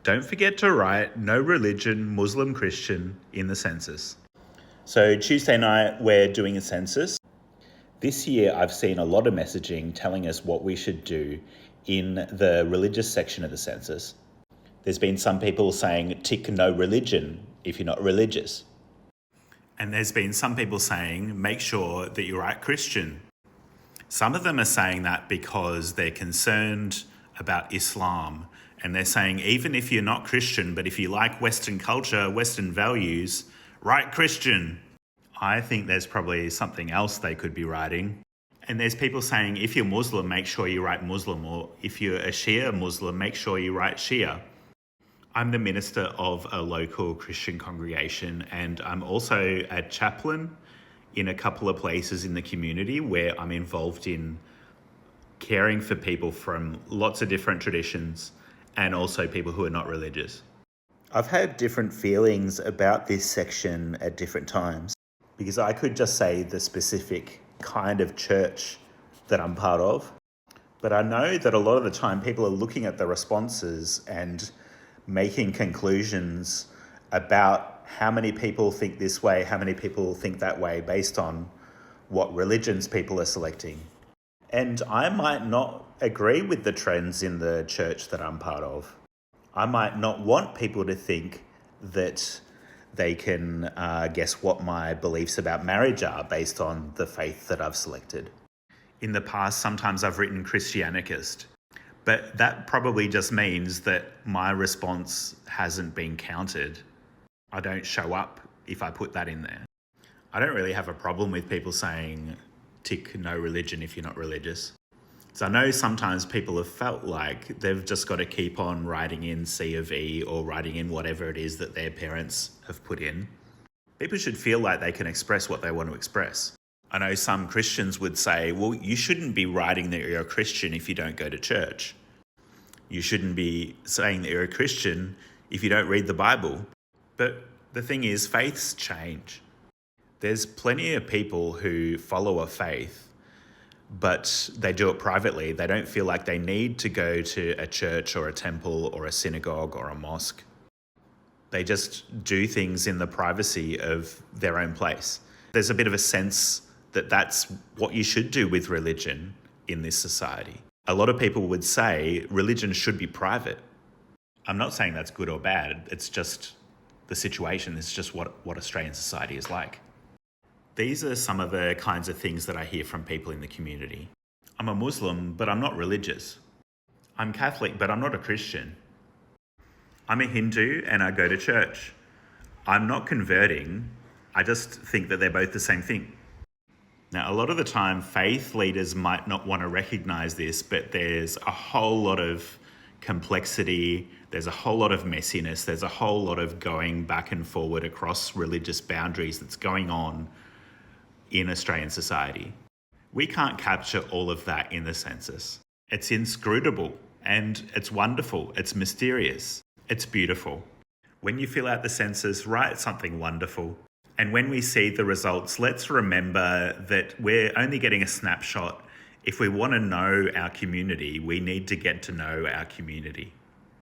don't forget to write No Religion Muslim Christian in the census. So Tuesday night, we're doing a census. This year, I've seen a lot of messaging telling us what we should do in the religious section of the census. There's been some people saying tick no religion if you're not religious. And there's been some people saying make sure that you write Christian. Some of them are saying that because they're concerned about Islam. And they're saying even if you're not Christian, but if you like Western culture, Western values, write Christian. I think there's probably something else they could be writing. And there's people saying if you're Muslim, make sure you write Muslim, or if you're a Shia Muslim, make sure you write Shia. I'm the minister of a local Christian congregation, and I'm also a chaplain in a couple of places in the community where I'm involved in caring for people from lots of different traditions and also people who are not religious. I've had different feelings about this section at different times because I could just say the specific kind of church that I'm part of. But I know that a lot of the time people are looking at the responses and making conclusions about how many people think this way, how many people think that way based on what religions people are selecting. And I might not agree with the trends in the church that I'm part of. I might not want people to think that they can guess what my beliefs about marriage are based on the faith that I've selected. In the past, sometimes I've written Christianicist, but that probably just means that my response hasn't been counted. I don't show up if I put that in there. I don't really have a problem with people saying tick no religion if you're not religious. So I know sometimes people have felt like they've just got to keep on writing in C of E or writing in whatever it is that their parents have put in. People should feel like they can express what they want to express. I know some Christians would say, well, you shouldn't be writing that you're a Christian if you don't go to church. You shouldn't be saying that you're a Christian if you don't read the Bible. But the thing is, faiths change. There's plenty of people who follow a faith, but they do it privately. They don't feel like they need to go to a church or a temple or a synagogue or a mosque. They just do things in the privacy of their own place. There's a bit of a sense that that's what you should do with religion in this society. A lot of people would say religion should be private. I'm not saying that's good or bad. It's just the situation. It's just what Australian society is like. These are some of the kinds of things that I hear from people in the community. I'm a Muslim, but I'm not religious. I'm Catholic, but I'm not a Christian. I'm a Hindu and I go to church. I'm not converting. I just think that they're both the same thing. Now, a lot of the time, faith leaders might not want to recognize this, but there's a whole lot of complexity, there's a whole lot of messiness, there's a whole lot of going back and forward across religious boundaries that's going on in Australian society. We can't capture all of that in the census. It's inscrutable and it's wonderful, it's mysterious, it's beautiful. When you fill out the census, write something wonderful. And when we see the results, let's remember that we're only getting a snapshot. If we want to know our community, we need to get to know our community.